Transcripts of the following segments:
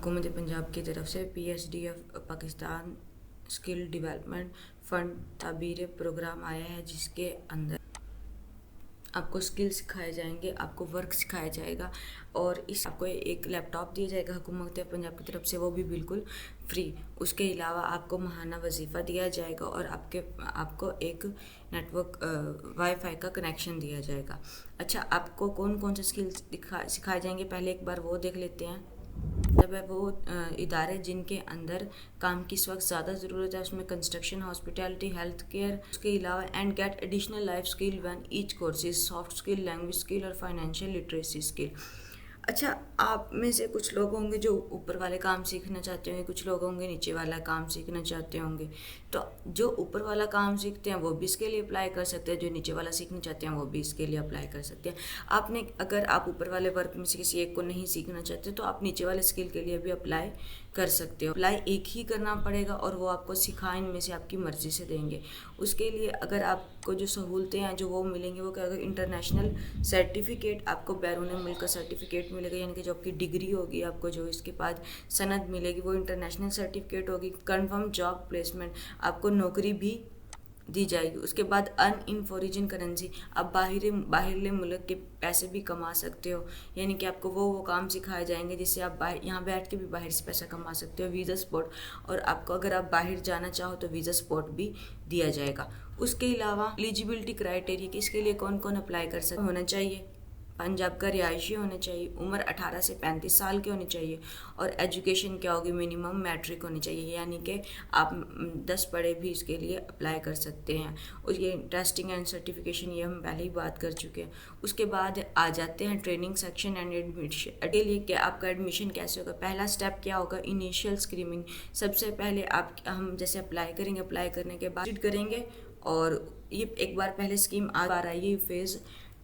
हुकूमत पंजाब की तरफ से PSDF Pakistan skill development fund Tabeer programme आया है, जिसके अंदर आपको स्किल सिखाए जाएंगे, आपको वर्क सिखाया जाएगा और इस आपको एक लैपटॉप दिया जाएगा हुकूमत पंजाब की तरफ से, वो भी बिल्कुल फ्री। उसके अलावा आपको माहाना वजीफ़ा दिया जाएगा और आपको एक नेटवर्क वाईफाई का कनेक्शन दिया जाएगा। अच्छा, आपको कौन कौन से स्किल्स सिखाए जाएंगे, पहले एक बार वो देख लेते हैं। जब है वो इदारे जिनके अंदर काम की इस वक्त ज़्यादा ज़रूरत है, उसमें कंस्ट्रक्शन, हॉस्पिटैलिटी, हेल्थ केयर, उसके अलावा and get additional life skill one each courses, soft skill, language skill और फाइनेंशियल लिटरेसी स्किल। अच्छा, आप में से कुछ लोग होंगे जो ऊपर वाले काम सीखना चाहते होंगे, कुछ लोग होंगे नीचे वाला काम सीखना चाहते होंगे। तो जो ऊपर वाला काम सीखते हैं वो भी इसके लिए अप्लाई कर सकते हैं, जो नीचे वाला सीखना चाहते हैं वो भी इसके लिए अप्लाई कर सकते हैं। आपने अगर आप ऊपर वाले वर्क में से किसी एक को नहीं सीखना चाहते तो आप नीचे वाले स्किल के लिए भी अप्लाई कर सकते हो। अप्लाई एक ही करना पड़ेगा और वो आपको सिखा इनमें से आपकी मर्ज़ी से देंगे। उसके लिए अगर आपको जो सहूलतें हैं जो वो मिलेंगी, वो क्या, अगर इंटरनेशनल सर्टिफिकेट, आपको बैरून मुल्क का सर्टिफिकेट मिलेगा, यानी कि जो आपकी डिग्री होगी, आपको जो इसके बाद सनद मिलेगी वो इंटरनेशनल सर्टिफिकेट होगी। कन्फर्म जॉब प्लेसमेंट, आपको नौकरी भी दी जाएगी। उसके बाद अर्न इन फॉरिन करेंसी, आप बाहरले मुल्क के पैसे भी कमा सकते हो, यानी कि आपको वो काम सिखाए जाएंगे जिससे आप बाहर यहाँ बैठ के भी बाहर से पैसा कमा सकते हो। वीज़ा सपोर्ट, और आपको अगर आप बाहर जाना चाहो तो वीज़ा सपोर्ट भी दिया जाएगा। उसके अलावा एलिजिबिलिटी क्राइटेरिया कि इसके लिए कौन कौन अप्लाई कर सकते होना चाहिए। पंजाब का रिहायशी होना चाहिए, उम्र 18 से 35 साल की होनी चाहिए और एजुकेशन क्या होगी, मिनिमम मैट्रिक होनी चाहिए, यानी कि आप 10 पढ़े भी इसके लिए अप्लाई कर सकते हैं। और ये टेस्टिंग एंड सर्टिफिकेशन ये हम पहले ही बात कर चुके हैं। उसके बाद आ जाते हैं ट्रेनिंग सेक्शन एंड एडमिशन के लिए कि आपका एडमिशन कैसे होगा। पहला स्टेप क्या होगा, इनिशियल स्क्रीनिंग। सबसे पहले हम जैसे अप्लाई करेंगे, अप्लाई करने के बाद करेंगे और ये एक बार पहले स्कीम आ रहा है, ये फेज़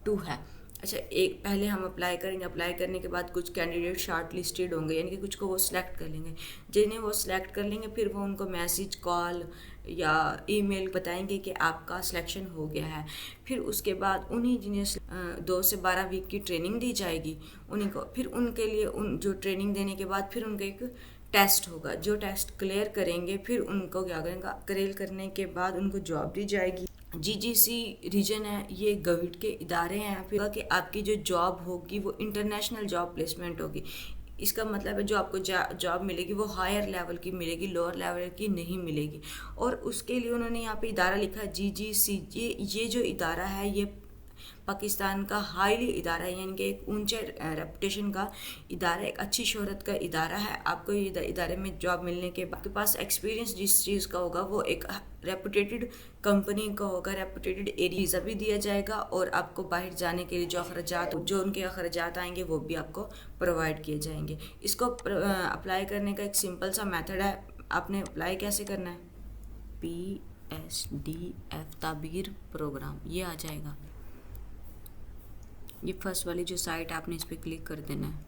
2 है। अच्छा, एक पहले हम अप्लाई करेंगे, अप्लाई करने के बाद कुछ कैंडिडेट शार्ट लिस्टेड होंगे, यानी कि कुछ को वो सिलेक्ट कर लेंगे। जिन्हें वो सिलेक्ट कर लेंगे फिर वो उनको मैसेज, कॉल या ईमेल बताएंगे कि आपका सिलेक्शन हो गया है। फिर उसके बाद उन्हीं जिन्हें 2 से 12 वीक की ट्रेनिंग दी जाएगी, उन्हीं को फिर उनके लिए जो ट्रेनिंग देने के बाद फिर उनका एक टेस्ट होगा। जो टेस्ट क्लियर करेंगे फिर उनको क्या करेंगे, क्लियर करने के बाद उनको जॉब दी जाएगी। GGC रीजन है, ये गवर्नमेंट के इदारे हैं। फिर कि आपकी जो जॉब होगी वो इंटरनेशनल जॉब प्लेसमेंट होगी। इसका मतलब है जो आपको जॉब मिलेगी वो हायर लेवल की मिलेगी, लोअर लेवल की नहीं मिलेगी। और उसके लिए उन्होंने यहाँ पे इदारा लिखा है GGC। ये जो इदारा है ये पाकिस्तान का हाईली इदारा है, यानी कि एक ऊंचे रेपुटेशन का इदारा, एक अच्छी शोहरत का इदारा है। आपको ये इदारे में जॉब मिलने के बाद आपके पास एक्सपीरियंस जिस चीज़ का होगा वो एक रेपुटेटेड कंपनी का होगा, रेपुटेटेड एरिया भी दिया जाएगा और आपको बाहर जाने के लिए जो उनके अखराजात आएंगे वो भी आपको प्रोवाइड किए जाएंगे। इसको अप्लाई करने का एक सिंपल सा मेथड है। आपने अप्लाई कैसे करना है, PSDF ताबीर प्रोग्राम, ये आ जाएगा। ये फर्स्ट वाली जो साइट आपने इस पर क्लिक कर देना है।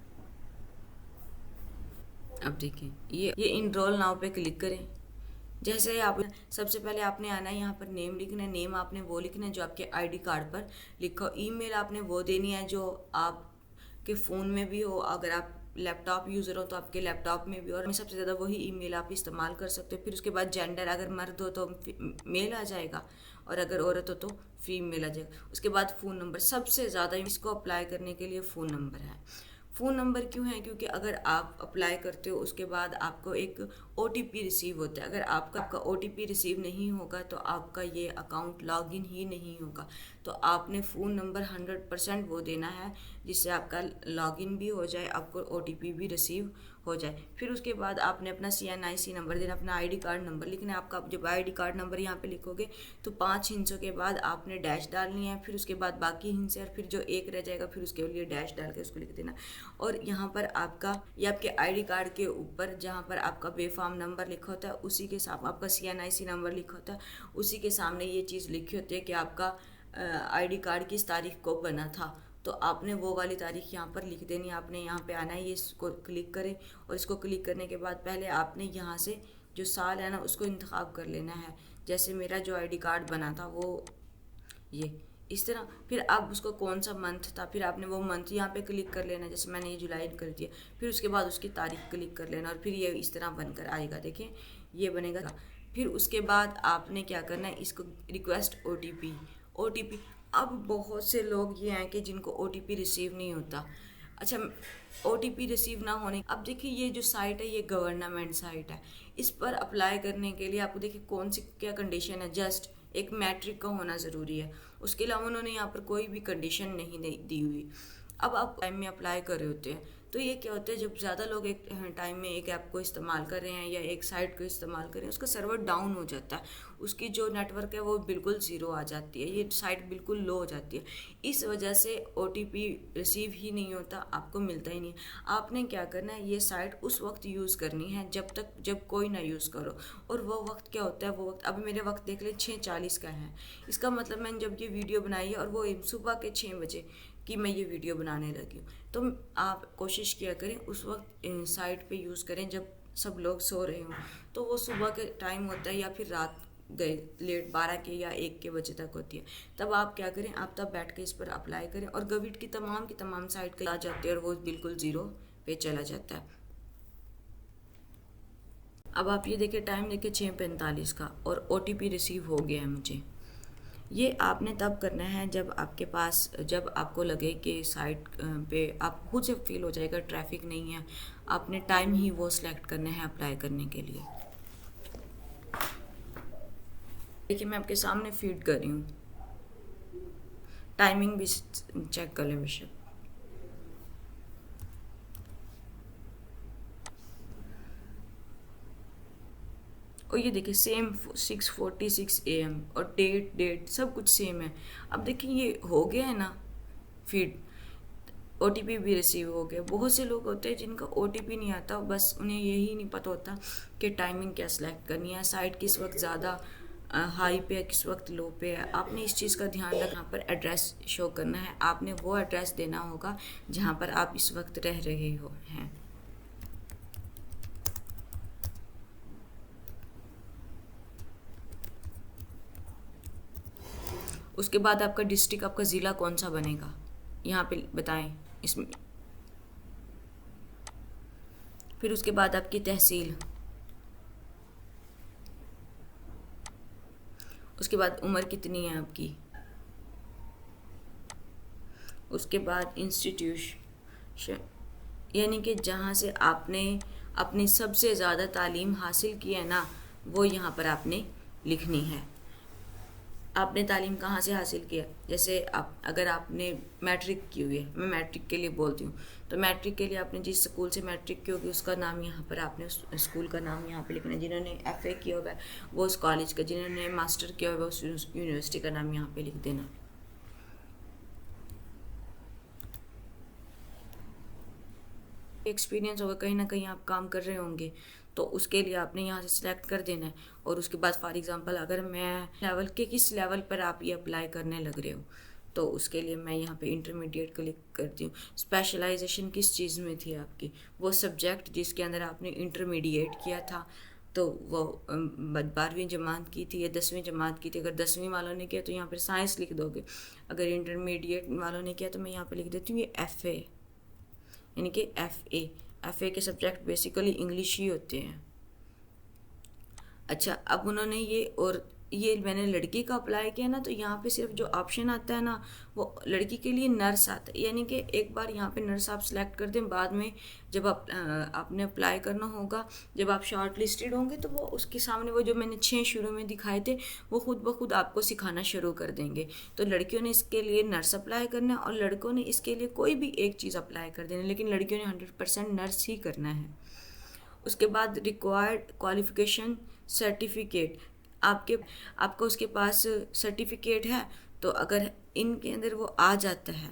अब देखिए ये इनरोल नाउ पे क्लिक करें। जैसे आप सबसे पहले आपने आना है, यहाँ पर नेम लिखना है। नेम आपने वो लिखना है जो आपके ID कार्ड पर लिखा हो। ईमेल आपने वो देनी है जो आपके फ़ोन में भी हो, अगर आप लैपटॉप यूज़र हो तो आपके लैपटॉप में भी, और सबसे ज़्यादा वही ईमेल आप इस्तेमाल कर सकते हो। फिर उसके बाद जेंडर, अगर मर्द हो तो मेल आ जाएगा और अगर औरत हो तो फीमेल आ जाएगा। उसके बाद फ़ोन नंबर, सबसे ज़्यादा इसको अप्लाई करने के लिए फ़ोन नंबर है। फ़ोन नंबर क्यों है, क्योंकि अगर आप अप्लाई करते हो उसके बाद आपको एक OTP रिसीव होता है। अगर आपका OTP रिसीव नहीं होगा तो आपका ये अकाउंट लॉगिन ही नहीं होगा। तो आपने फ़ोन नंबर 100% वो देना है जिससे आपका लॉगिन भी हो जाए, आपको OTP भी रिसीव हो जाए। फिर उसके बाद आपने अपना CNIC नंबर देना, अपना ID कार्ड नंबर लिखना है। आपका जब ID कार्ड नंबर यहाँ पे लिखोगे तो 5 हिंसों के बाद आपने डैश डालनी है, फिर उसके बाद बाकी हिंसे, और फिर जो एक रह जाएगा फिर उसके लिए डैश डाल के उसको लिख देना। और यहाँ पर आपका ये आपके ID कार्ड के ऊपर जहाँ पर आपका बेफाम नंबर लिखा होता है उसी के साथ आपका CNIC नंबर लिखा होता है, उसी के सामने ये चीज़ लिखी होती है कि आपका ID कार्ड किस तारीख को बना था। तो आपने वो वाली तारीख यहाँ पर लिख देनी है। आपने यहाँ पे आना है, ये इसको क्लिक करें और इसको क्लिक करने के बाद पहले आपने यहाँ से जो साल है ना उसको इंतखाब कर लेना है। जैसे मेरा जो ID कार्ड बना था वो ये, इस तरह। फिर अब उसको कौन सा मंथ था, फिर आपने वो मंथ यहाँ पे क्लिक कर लेना, जैसे मैंने ये जुलाई कर दिया। फिर उसके बाद उसकी तारीख क्लिक कर लेना और फिर ये इस तरह बनकर आएगा। देखिए ये बनेगा। फिर उसके बाद आपने क्या करना है, इसको रिक्वेस्ट OTP। अब बहुत से लोग ये हैं कि जिनको OTP रिसीव नहीं होता। अच्छा, OTP रिसीव ना होने, अब देखिए ये जो साइट है ये गवर्नमेंट साइट है। इस पर अप्लाई करने के लिए आपको देखिए कौन सी क्या कंडीशन है, जस्ट एक मैट्रिक का होना ज़रूरी है। उसके अलावा उन्होंने यहाँ पर कोई भी कंडीशन नहीं दी हुई। अब आप टाइम में अप्लाई कर रहे होते हैं तो ये क्या होता है, जब ज़्यादा लोग एक टाइम में एक ऐप को इस्तेमाल कर रहे हैं या एक साइट को इस्तेमाल कर रहे हैं, उसका सर्वर डाउन हो जाता है, उसकी जो नेटवर्क है वो बिल्कुल ज़ीरो आ जाती है, ये साइट बिल्कुल लो हो जाती है। इस वजह से OTP रिसीव ही नहीं होता, आपको मिलता ही नहीं। आपने क्या करना है, ये साइट उस वक्त यूज़ करनी है जब कोई ना यूज़ करो। और वो वक्त क्या होता है, वो वक्त अब मेरे वक्त देख ले 6:40 का है। इसका मतलब मैंने जब ये वीडियो बनाई है और वो सुबह के 6 बजे कि मैं ये वीडियो बनाने लगी हूँ। तो आप कोशिश किया करें उस वक्त साइट पे यूज़ करें जब सब लोग सो रहे हों। तो वो सुबह के टाइम होता है या फिर रात गए लेट 12 के या 1 के बजे तक होती है। तब आप क्या करें, आप तब बैठ के इस पर अप्लाई करें और गविट की तमाम साइट के आ जाती है और वो बिल्कुल ज़ीरो पे चला जाता है। अब आप ये देखिए टाइम देखिए 6:45 का और OTP रिसीव हो गया है मुझे। ये आपने तब करना है जब आपको लगे कि साइट पे आप खुद से फील हो जाएगा ट्रैफिक नहीं है। आपने टाइम ही वो सिलेक्ट करना है अप्लाई करने के लिए। देखिए मैं आपके सामने फीड कर रही हूँ, टाइमिंग भी चेक कर लें बेशक। और ये देखिए सेम 6:46 AM और डेट सब कुछ सेम है। अब देखिए ये हो गया है ना फीड, OTP भी रिसीव हो गया। बहुत से लोग होते हैं जिनका OTP नहीं आता, बस उन्हें यही नहीं पता होता कि टाइमिंग क्या सिलेक्ट करनी है, साइट किस वक्त ज़्यादा हाई पे है किस वक्त लो पे है। आपने इस चीज़ का ध्यान रखना, पर एड्रेस शो करना है, आपने वो एड्रेस देना होगा जहाँ पर आप इस वक्त रह रहे हैं। उसके बाद आपका डिस्ट्रिक्ट, आपका ज़िला कौन सा बनेगा यहाँ पे बताएं इसमें। फिर उसके बाद आपकी तहसील, उसके बाद उम्र कितनी है आपकी, उसके बाद इंस्टीट्यूशन यानी कि जहाँ से आपने अपनी सबसे ज़्यादा तालीम हासिल की है ना, वो यहाँ पर आपने लिखनी है। आपने तालीम कहाँ से हासिल किया, जैसे अगर आपने मैट्रिक की हुई है, मैं मैट्रिक के लिए बोलती हूँ, तो मैट्रिक के लिए आपने जिस स्कूल से मैट्रिक की होगी उसका नाम यहाँ पर आपने उस स्कूल का नाम यहाँ पे लिखना है। जिन्होंने FA किया हुआ है वो उस कॉलेज का, जिन्होंने मास्टर किया हुआ है उस यूनिवर्सिटी का नाम यहाँ पे लिख देना। एक्सपीरियंस होगा, कहीं ना कहीं आप काम कर रहे होंगे, तो उसके लिए आपने यहाँ से सिलेक्ट कर देना है। और उसके बाद फॉर एग्जांपल अगर मैं लेवल के किस लेवल पर आप ये अप्लाई करने लग रहे हो, तो उसके लिए मैं यहाँ पे इंटरमीडिएट क्लिक करती हूँ। स्पेशलाइजेशन किस चीज़ में थी आपकी, वो सब्जेक्ट जिसके अंदर आपने इंटरमीडिएट किया था, तो वो 12वीं जमात की थी या 10वीं जमात की थी। अगर 10वीं वालों ने किया तो यहाँ पर साइंस लिख दोगे, अगर इंटरमीडिएट वालों ने किया तो मैं यहाँ पर लिख देती हूँ ये FA यानी कि FA के सब्जेक्ट बेसिकली इंग्लिश ही होते हैं। अच्छा, अब उन्होंने ये मैंने लड़की का अप्लाई किया ना, तो यहाँ पे सिर्फ जो ऑप्शन आता है ना वो लड़की के लिए नर्स आता है। यानी कि एक बार यहाँ पे नर्स आप सिलेक्ट कर दें, बाद में जब आपने अप्लाई करना होगा, जब आप शॉर्ट लिस्टेड होंगे तो वो उसके सामने वो जो मैंने 6 शुरू में दिखाए थे वो खुद ब खुद आपको सिखाना शुरू कर देंगे। तो लड़कियों ने इसके लिए नर्स अप्लाई करना है और लड़कों ने इसके लिए कोई भी एक चीज़ अप्लाई कर देना, लेकिन लड़कियों ने 100% नर्स ही करना है। उसके बाद रिक्वायर्ड क्वालिफिकेशन सर्टिफिकेट, आपका उसके पास सर्टिफिकेट है, तो अगर इनके अंदर वो आ जाता है,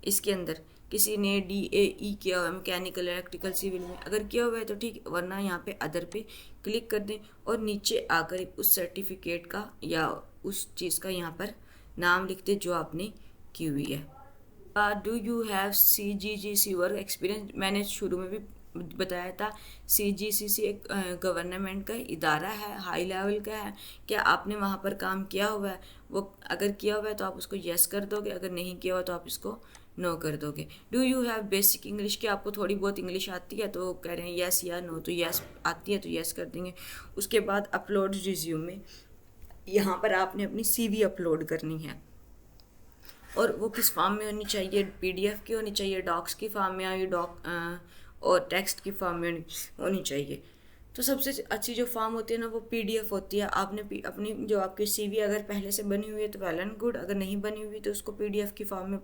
इसके अंदर किसी ने DAE किया हुआ है मैकेनिकल इलेक्ट्रिकल सिविल में, अगर किया हुआ है तो ठीक, वरना यहाँ पे अदर पे क्लिक कर दें और नीचे आकर उस सर्टिफिकेट का या उस चीज़ का यहाँ पर नाम लिख दें जो आपने की हुई है। Do you have CGGC work experience, मैंने शुरू में भी बताया था CGCC एक गवर्नमेंट का इदारा है, हाई लेवल का है। क्या आपने वहाँ पर काम किया हुआ है? वो अगर किया हुआ है तो आप उसको यस कर दोगे, अगर नहीं किया हुआ तो आप इसको नो कर दोगे। Do you have basic English, की आपको थोड़ी बहुत इंग्लिश आती है? तो कह रहे हैं यस या नो, तो यस आती है तो यस कर देंगे। उसके बाद अपलोड रिज्यूमे, यहाँ पर आपने अपनी CV अपलोड करनी है और वो किस फॉर्म में होनी चाहिए? PDF की होनी चाहिए, डॉक्स की फॉर्म में आई और टेक्स्ट की फॉर्म में होनी चाहिए। तो सबसे अच्छी जो फॉर्म होती है ना वो PDF होती है। आपने अपनी जो आपकी CV अगर पहले से बनी हुई है तो वेल एंड गुड, अगर नहीं बनी हुई तो उसको PDF की फॉर्म में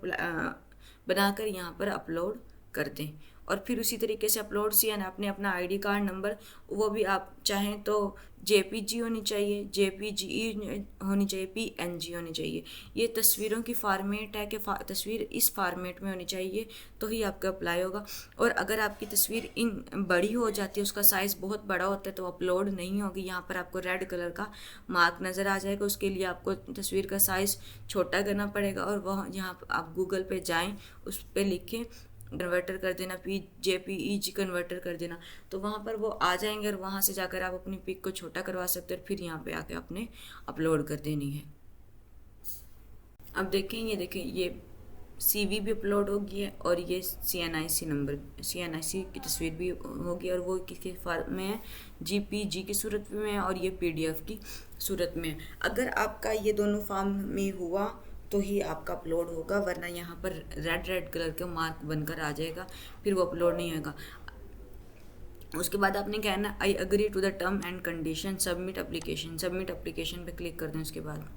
बनाकर यहाँ पर अपलोड कर दें। और फिर उसी तरीके से अपलोड CN आपने अपना ID कार्ड नंबर, वो भी आप चाहें तो JPG होनी चाहिए, JPGE होनी चाहिए, PNG होनी चाहिए। ये तस्वीरों की फॉर्मेट है कि तस्वीर इस फॉर्मेट में होनी चाहिए तो ही आपका अप्लाई होगा। और अगर आपकी तस्वीर बड़ी हो जाती है, उसका साइज़ बहुत बड़ा होता है, तो अपलोड नहीं होगी। यहाँ पर आपको रेड कलर का मार्क नज़र आ जाएगा, उसके लिए आपको तस्वीर का साइज़ छोटा करना पड़ेगा। और वह यहाँ आप गूगल पे जाएँ, उस पर लिखें कन्वर्टर कर देना, JPEG कन्वर्टर कर देना, तो वहाँ पर वो आ जाएंगे और वहाँ से जाकर आप अपनी पिक को छोटा करवा सकते हो और फिर यहाँ पे आके आपने अपलोड कर देनी है। अब देखें, ये देखें, ये CV भी अपलोड होगी है और ये CNIC नंबर, CNIC की तस्वीर भी होगी और वो किसके फॉर्म में है? JPG की सूरत में है और ये PDF की सूरत में है। अगर आपका ये दोनों फॉर्म में हुआ तो ही आपका अपलोड होगा, वरना यहाँ पर रेड कलर का मार्क बनकर आ जाएगा, फिर वो अपलोड नहीं होगा। उसके बाद आपने कहना I agree to the term and condition, submit application पे क्लिक कर दें। उसके बाद